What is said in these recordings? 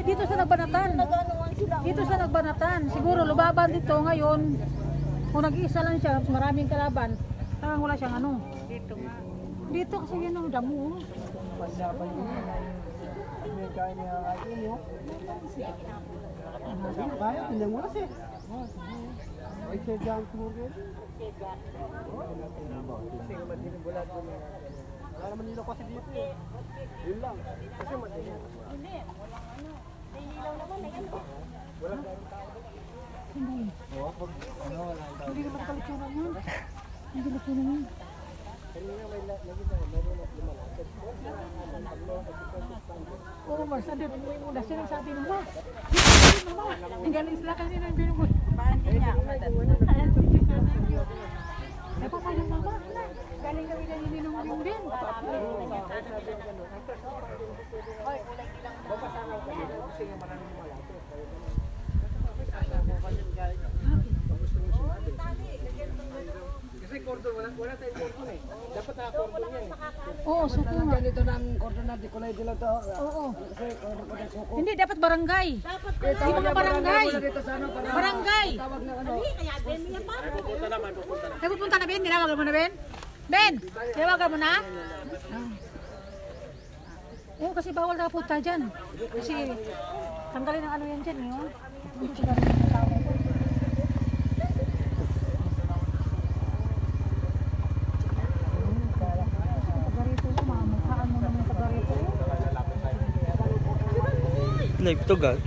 Dito sa Nagbanatan. Dito sa Nagbanatan. Siguro lubaban dito ngayon. Kung nag-iisa lang siya, maraming kalaban. Wala siyang ano. Dito nga. Dito kasi yan ang damo. Kaya, tingnan mo kasi. Ay, siya dyan kumurgin. Wala naman nila kasi dito eh. Yun lang. Kasi madilim. Hindi, walang ano. May ilaw naman, may ano. Walang daming tao. Hindi. Oo, pag ano, wala tao. Hindi naman kalutunan yan. Hindi lutunan yan. Kanina may lagi tayo, meron at lumalapit. Oo, Mars, andun mo na sila sabi mo ba? Ang galing sila kanina yung binubot. Paano niya? Ay, papayang mama. Galing kami na nininong din. Kasi cordon, wala tayong cordon eh. Dapat cordon yan eh. Oo, suko nga. Ganito ng cordon natin, kulay dilaw to. Oo. Kasi cordon ko ng suko. Hindi, dapat barangay. Di ba mga barangay? Barangay. Tawag na ano. Ay, pupunta na, Ben? Nilawagan mo na, Ben? Ben! Nilawagan mo na? Oo, kasi bawal na punta dyan. Kasi tanggalin ang ano yan dyan, yun. Hindi siya galing ng tao. Tagarito ko, mamukhaan mo naman tagarito. Live to gag.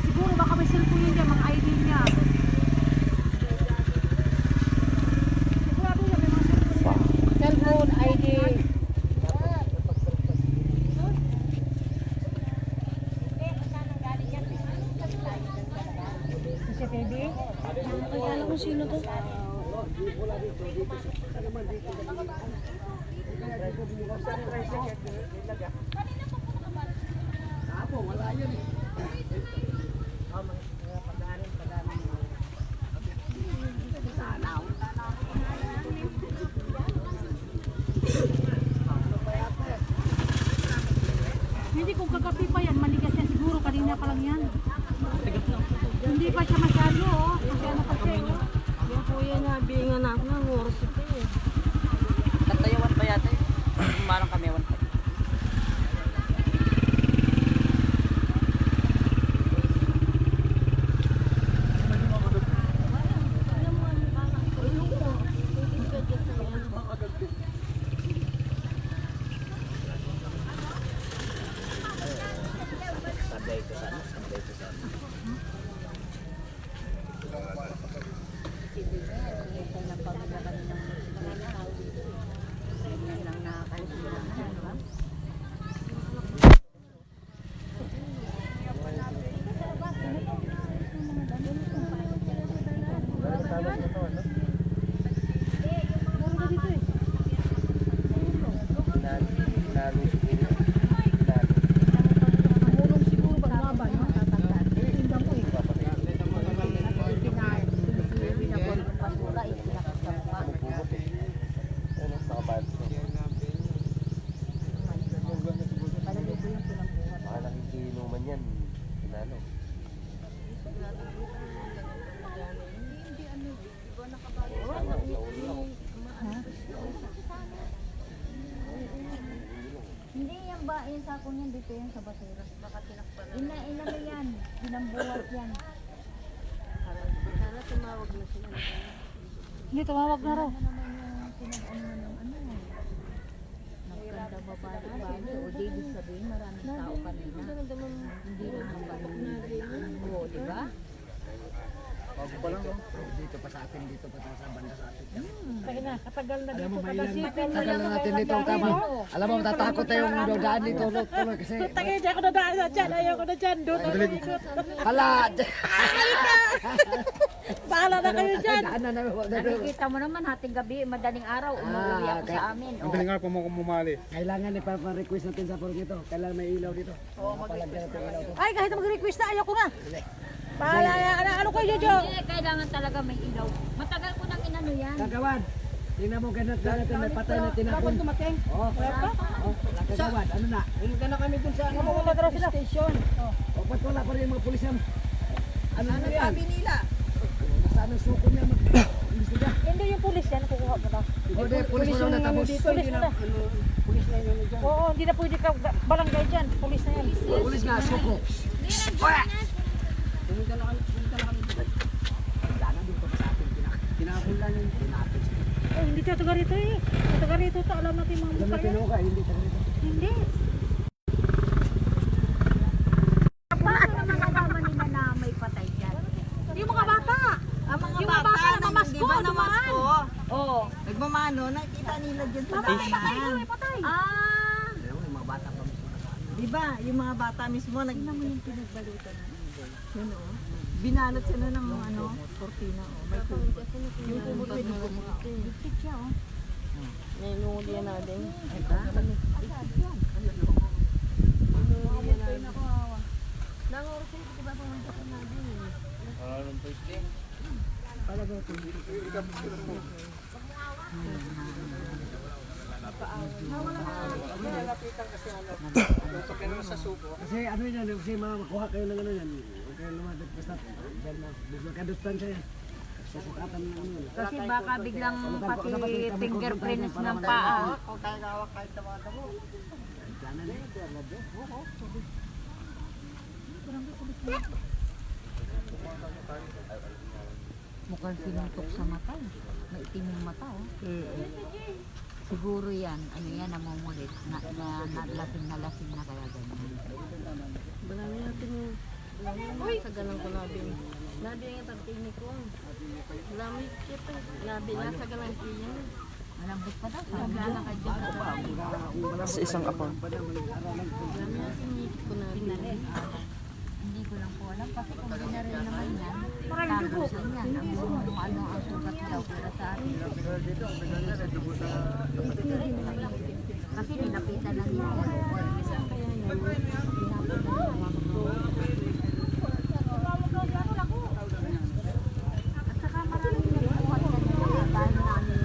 Siguro baka may cellphone yun dyan, mga ID niya. Sigurado yan, may mga cellphone yan. Cellphone, ID. Si Baby? Ay, alam ko sino to. Hindi, kung kagabi pa yan, manigas yan siguro, kanina pa lang yan. Hindi pa siya masyado, oh. Kasi ano kasi, oh. Yung kuya niya, bingan na ako ng oras ito eh. Tatayawan pa yata yun. Marang kami ewan pa. Sablay ko sana. yung sako niyan dito yan sa basura. Baka tinakpan. Ina yan. Binambuhat yan. Sana tumawag na sila. Hindi, tumawag na raw. Magkanda babae. O di ibig sabihin maraming tao kanina. Hindi rin napatok na rin. Oo, di ba? Bago pa lang, no? Dito pa sa atin, dito pa sa banda sa atin. Kaya na, katagal na Alam dito. mo, mahilan. Kadasipin mo Tagal lang na ako natin kay dito, Lagari, tama. no? Alam mo, tatakot tayong daan dito, tuloy, kasi... Tagay, di ako nadaan na dyan. Ayoko na dyan. Doon ako ikot. Hala! Bahala na kayo dyan. Daan na namin. Nakikita mo naman, hating gabi, madaling araw, umuwi ako kaya- sa amin. Ang galing nga po mo kumumali. Kailangan ipa-request natin sa puro dito. Kailangan may ilaw dito. Oo, palagyan natin ilaw dito. Ay, kahit mag-request na, ayoko na. Bahala, ano kayo, Jojo? Hindi, kailangan talaga may ilaw. Matagal ko nang inano yan. Kagawan, tingnan mo ganat natin, may patay na tinapon. tumating. Oo, kagawan, ano na? Hinga na kami dun sa ano. Mamunta daw sila. Station. O, ba't wala pa rin yung mga pulis yan? Ano na yan? Sabi nila? Nasaan ang suko niya? Mag-imbestiga. Hindi yung pulis yan, kukuha ko daw. Hindi, pulis mo na tapos. Pulis na. Pulis na yun dyan. Oo, hindi na pwede ka barangay dyan. Pulis na yan. Pulis nga, suko. Tinapon lang yung tinapon. Oh, hindi ka taga rito eh. Taga rito, alam natin mga Alam mukha natin yan. ako ka, hindi tayo dito. Hindi. Paano naman nalaman nila na may patay dyan? Yung mga bata. Ang mga Yung mga bata na namasko, di ba namasko? dumaan. Oo. Nagmamano, nakita nila dyan sa Patay, daan. patay. Ah, Ayun, yung mga bata pa mismo. Di ba? Yung mga bata mismo, yung pinagbalutan. Yun o. Binalot sila ng ano, kortina o. May kumot. Yung kumot may kumot. bigtit siya oh. Nilungulian natin. Nangoro siya, di ba pumunta ka natin eh. Kasi ano yan, kasi makuha kayo ng ano yan. Huwag kayo lumadad basta. Dahil magkadistansya yan. Susukatan ng ano yan. Kasi baka biglang pati fingerprints ng paa. Mukhang sinuntok sa mata eh. Maitim yung mata oh. Siguro yan, ano yan, namumulit. Nalasing na kaya ganyan. Marami natin yung sa ganang ko nabi. Nabi ang tartini ko. Marami kita. Nabi nasa ganang ko yan. Malambot pa daw, sabi na ka dyan. Sa isang apo. Marami natin ngipit ko nabi. Hindi ko lang po alam kasi kung rin naman yan, talusan yan. Kung ano ang sugat daw para sa atin. Kasi nilapitan na nila. At saka maraming nagbuhat na nila dahil namin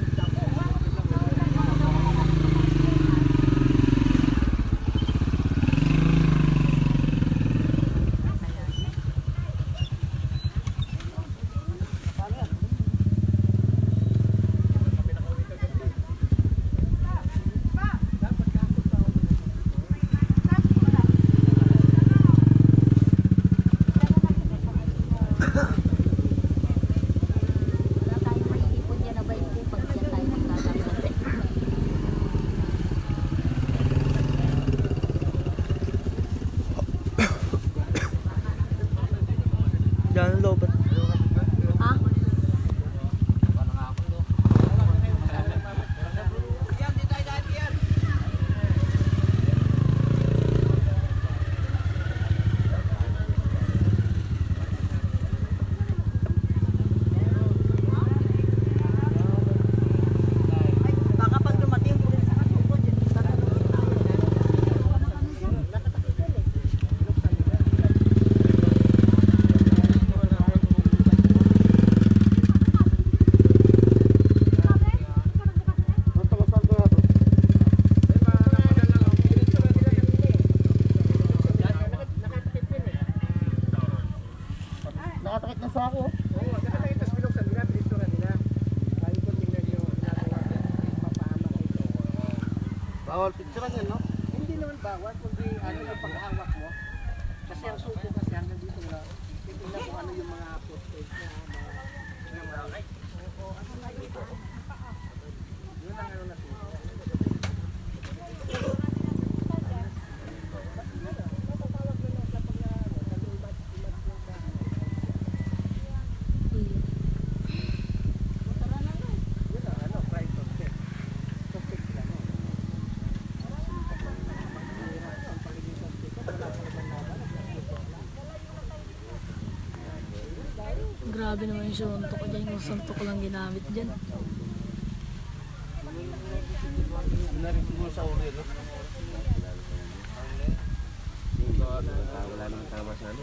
wala tayong maiipon dyan na bike pag dyan tayo magkakaroon. Diyan ang lobat. Ha? Baka pag dumating yung pulis sa kasuko dyan. Nakatakit na sa ako. Bawal picturean yan, no? Hindi naman ba? bawat kundi ano yung paghawak mo. Kasi ang suko kasi hanggang dito lang. Titingnan kung ano yung mga postage na mga yun ang ano na suko. Yun ang ano, price of check. Postage lang. Grabe naman yung suntok ko dyan. Yung suntok ko lang ginamit dyan. Narin siguro sa uri, no? Wala naman tama sa ano.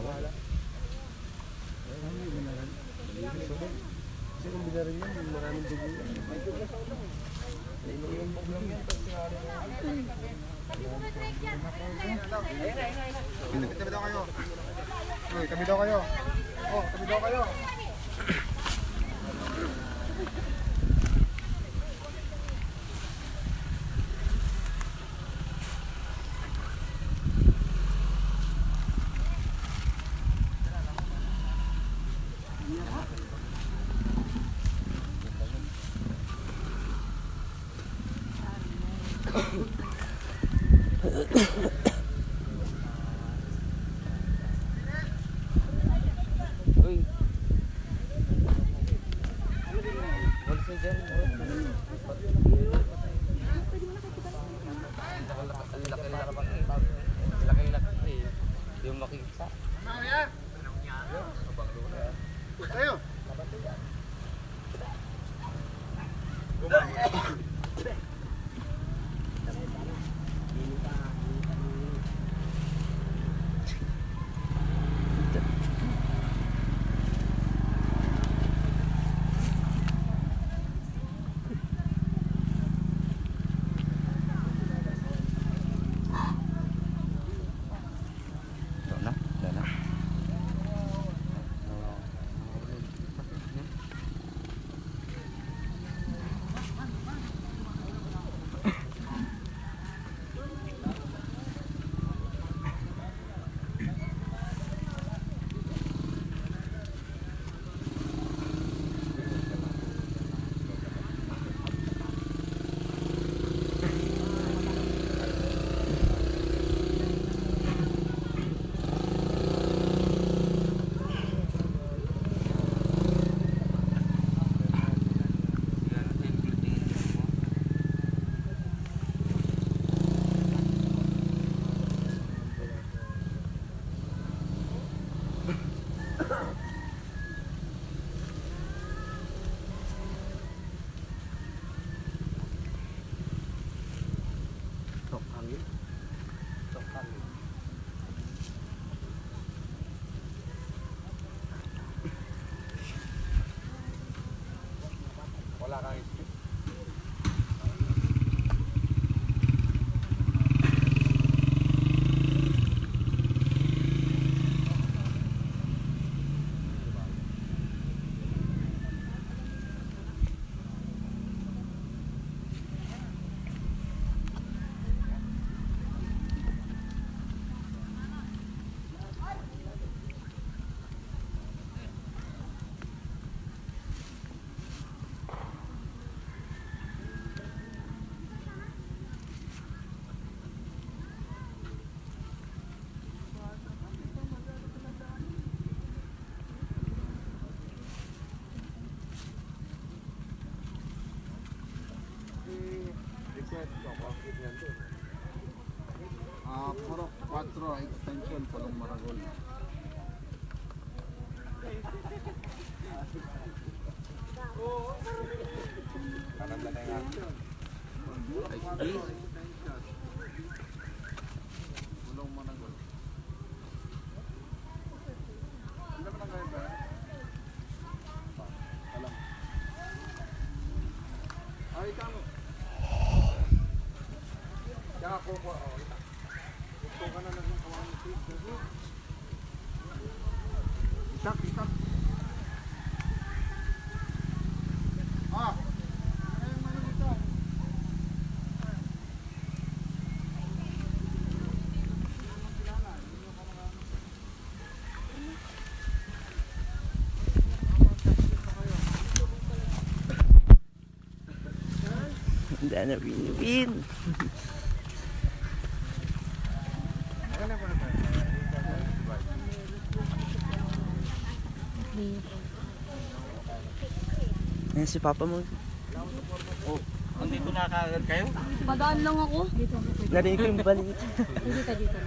Wala. Kasi kung binarin yan, yung maraming dugo yan. Kami daw kayo. Uy, kami daw kayo. Oh, kami daw kayo. Uy. What's it dyan? Laki-laki. Yung makikita. Tayo. Wala kang isip. Puro 4 extension Pulong Maragol. Pulong Maragol. Ano ba nang ba? Alam. Ay, kamo. Kaya ako po, ito ka na naging kawan ng seat. Itak. Ano yung mano dito? Ganda na Winwin. Ayan si Papa mo. Andito na kaagad kayo? Padaan lang ako. Narinig ko yung balita. Dito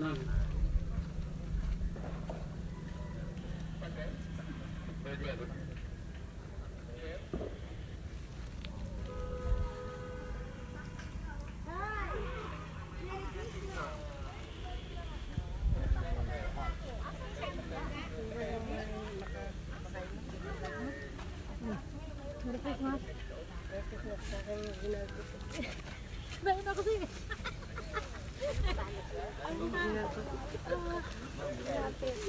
lang. Bakit ako sa'yo?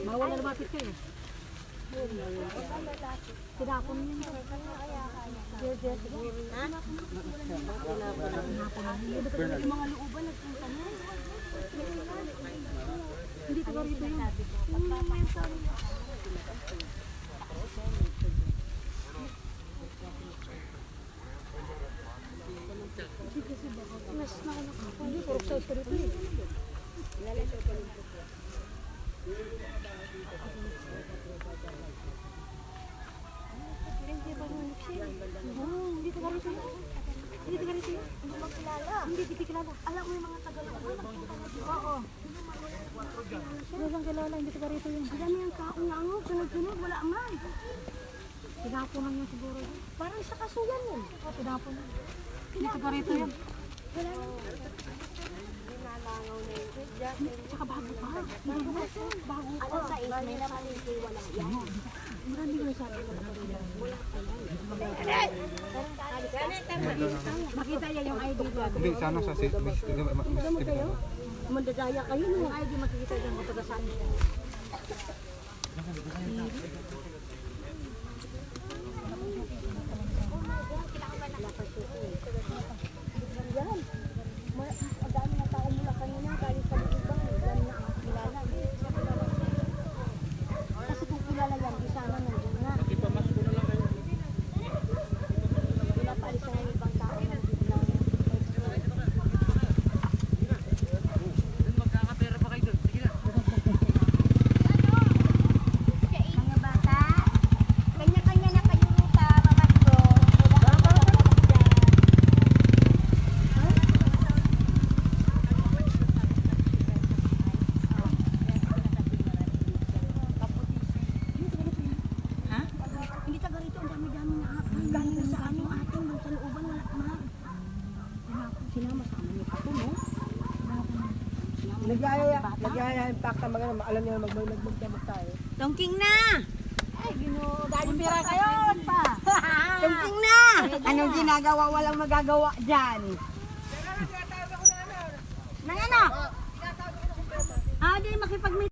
Bawal na lumapit kayo. Tinapon niyo yun. Yung mga looban nagpunta na. Hindi taga rito yun. Hindi, puro size ka rito eh. Hindi taga rito yun. Hindi taga rito yun. Hindi magkilala. Hindi kilala. Alam mo yung mga taga-looban. Oo. Hindi lang kilala, hindi taga rito yun. Alam mo yung taong nga nga, sunod-sunod, wala man. Tinapon lang yun siguro yun. Parang sa kasuyan yun. Tinapon lang. Hindi taga rito yun. Wala lang. Tsaka bago pa. Bago pa. Sa may naman hindi walang yan. Marami ko sabi ko na makita niya yung ID ko. Hindi, sana sa Mo kayo? Mandadaya kayo yung ID makikita diyan kung taga saan siya. Nagyaya impact na magana, alam niyo magdamag tayo. Tongking na! Ay, Ginoo, dahil pira kayo pa. Tongking na! Anong ginagawa? Walang magagawa dyan.